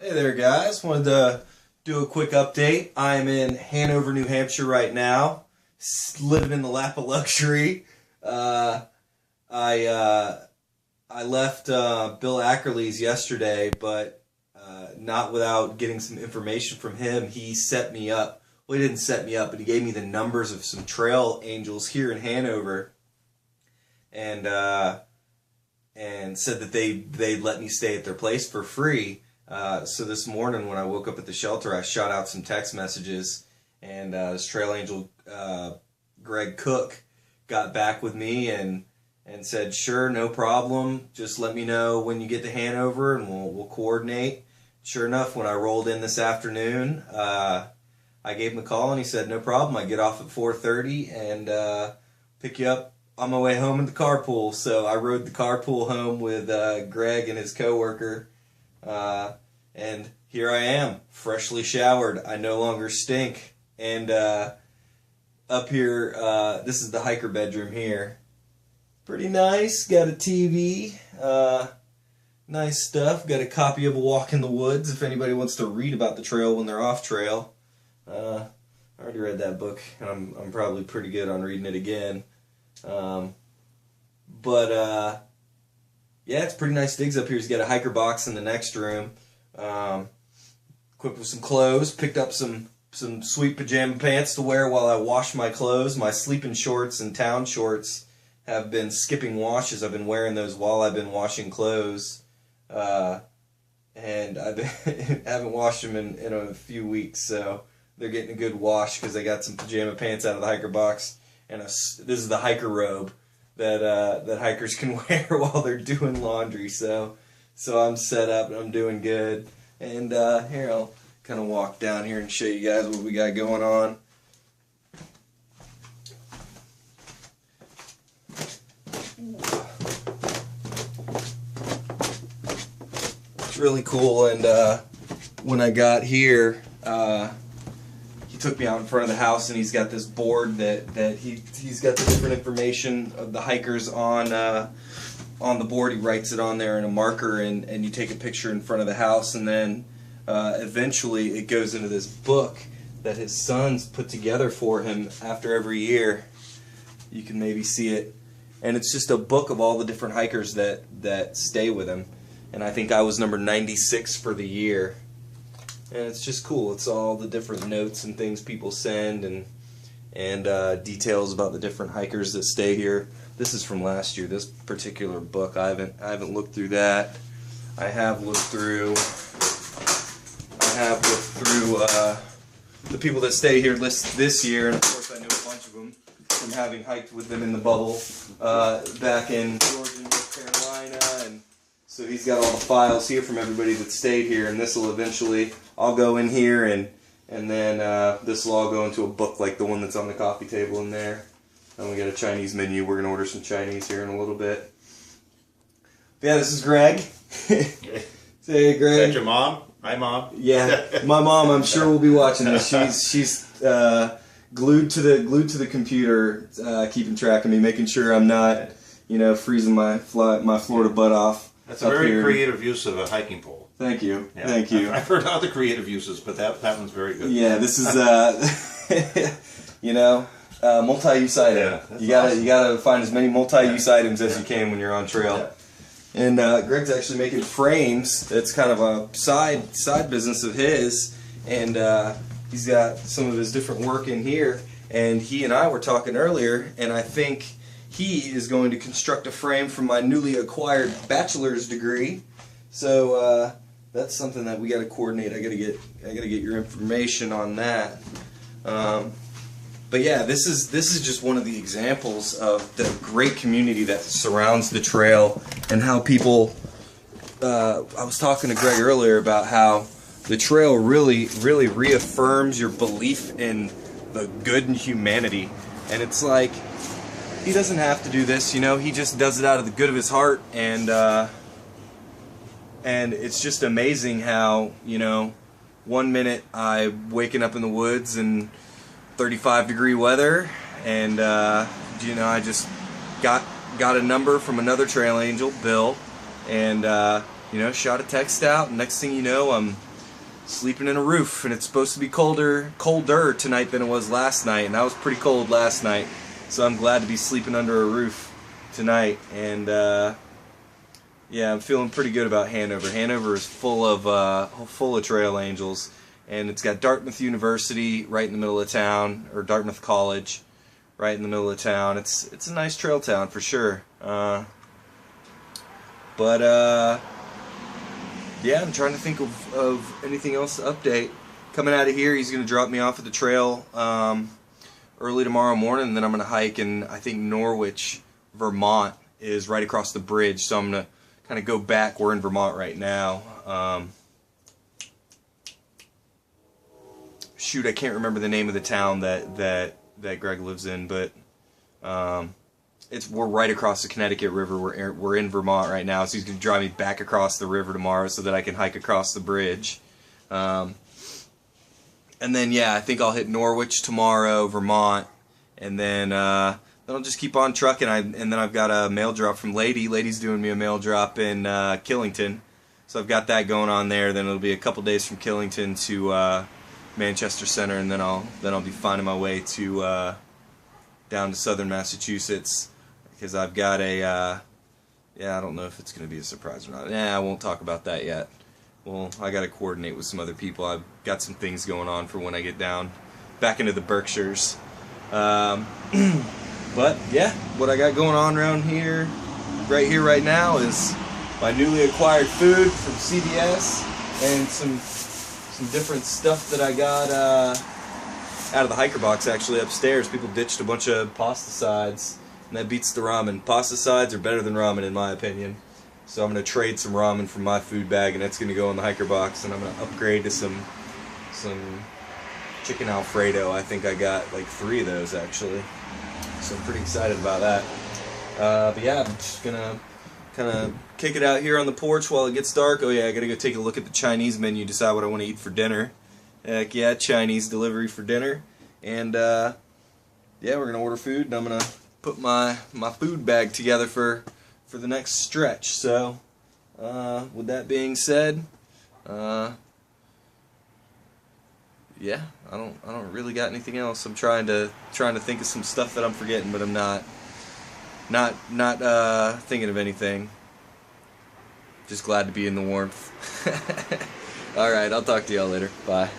Hey there, guys. Wanted to do a quick update. I'm in Hanover, New Hampshire right now, living in the lap of luxury. I left Bill Ackerley's yesterday, but not without getting some information from him. He set me up. Well, he didn't set me up, but he gave me the numbers of some trail angels here in Hanover, and said that they'd let me stay at their place for free. So this morning when I woke up at the shelter, I shot out some text messages, and this trail angel, Greg Cook, got back with me and said, sure, no problem, just let me know when you get to Hanover and we'll coordinate. Sure enough, when I rolled in this afternoon, I gave him a call and he said, no problem, I get off at 4:30 and pick you up on my way home in the carpool. So I rode the carpool home with Greg and his coworker. And here I am, freshly showered. I no longer stink. And up here, this is the hiker bedroom here. Pretty nice. Got a TV. Nice stuff. Got a copy of A Walk in the Woods if anybody wants to read about the trail when they're off trail. I already read that book, and I'm probably pretty good on reading it again. Yeah, it's pretty nice digs up here. He's got a hiker box in the next room. Equipped with some clothes. Picked up some sweet pajama pants to wear while I wash my clothes. My sleeping shorts and town shorts have been skipping washes. I've been wearing those while I've been washing clothes. And I haven't washed them in a few weeks, so they're getting a good wash because I got some pajama pants out of the hiker box. And this is the hiker robe that hikers can wear while they're doing laundry. So I'm set up and I'm doing good. And here, I'll kind of walk down here and show you guys what we got going on. It's really cool. And when I got here, he took me out in front of the house, and he's got this board that he's got the different information of the hikers on the board. He writes it on there in a marker, and you take a picture in front of the house, and then eventually it goes into this book that his sons put together for him after every year. You can maybe see it, and it's just a book of all the different hikers that stay with him, and I think I was number 96 for the year. And it's just cool. It's all the different notes and things people send, and details about the different hikers that stay here. This is from last year. This particular book, I haven't looked through that. I have looked through the people that stay here this year, and of course I knew a bunch of them from having hiked with them in the bubble back in Georgia and North Carolina, and so he's got all the files here from everybody that stayed here, and this will eventually, I'll go in here, and then this will all go into a book like the one that's on the coffee table in there. And we got a Chinese menu. We're going to order some Chinese here in a little bit. But yeah, this is Greg. Say, Greg. Is that your mom? Hi, Mom. Yeah, my mom, I'm sure will be watching this. She's glued to the computer, keeping track of me, making sure I'm not, freezing my Florida butt off. That's a very creative use of a hiking pole. Thank you. Yeah. Thank you. I've heard other creative uses, but that one's very good. Yeah, this is multi-use item. Yeah, You gotta find as many multi-use items as you can when you're on trail. Yeah. And Greg's actually making frames. That's kind of a side business of his, and he's got some of his different work in here. And he and I were talking earlier, and I think he is going to construct a frame from my newly acquired bachelor's degree. So that's something that we got to coordinate. I gotta get your information on that. But yeah, this is just one of the examples of the great community that surrounds the trail, and how people. I was talking to Greg earlier about how the trail really reaffirms your belief in the good in humanity, and it's like he doesn't have to do this, he just does it out of the good of his heart, and it's just amazing how, 1 minute I'm waking up in the woods and 35-degree weather, and I just got a number from another trail angel, Bill, and shot a text out, and next thing you know, I'm sleeping in a roof, and it's supposed to be colder tonight than it was last night, and that was pretty cold last night. So I'm glad to be sleeping under a roof tonight, and yeah, I'm feeling pretty good about Hanover. Hanover is full of trail angels, and it's got Dartmouth University right in the middle of town, or Dartmouth College right in the middle of town. It's a nice trail town for sure. Yeah, I'm trying to think of anything else to update. Coming out of here, he's going to drop me off at the trail early tomorrow morning, and then I'm going to hike in, I think, Norwich, Vermont is right across the bridge, so I'm going to kind of go back. We're in Vermont right now. Shoot, I can't remember the name of the town that Greg lives in, but we're right across the Connecticut River. We're in Vermont right now, so he's going to drive me back across the river tomorrow so that I can hike across the bridge. And then, yeah, I think I'll hit Norwich tomorrow, Vermont, and then I'll just keep on trucking. And then I've got a mail drop from Lady. Lady's doing me a mail drop in Killington, so I've got that going on there. Then it'll be a couple days from Killington to Manchester Center, and then I'll be finding my way to down to southern Massachusetts, because I've got a yeah, I don't know if it's going to be a surprise or not. I won't talk about that yet. Well, I got to coordinate with some other people. I've got some things going on for when I get down back into the Berkshires. But yeah, what I got going on around here, right now, is my newly acquired food from CVS and some different stuff that I got out of the hiker box actually upstairs. People ditched a bunch of pasta sides, and that beats the ramen. Pasta sides are better than ramen in my opinion. So I'm going to trade some ramen from my food bag, and it's going to go in the hiker box, and I'm going to upgrade to some chicken Alfredo. I think I got like 3 of those actually. So I'm pretty excited about that. But yeah, I'm just going to kind of kick it out here on the porch while it gets dark. Oh yeah, I got to go take a look at the Chinese menu, decide what I want to eat for dinner. Heck yeah, Chinese delivery for dinner. And yeah, we're going to order food, and I'm going to put my food bag together for the next stretch. So with that being said, yeah, I don't really got anything else. I'm trying to think of some stuff that I'm forgetting, but I'm not thinking of anything. Just glad to be in the warmth. Alright, I'll talk to y'all later. Bye.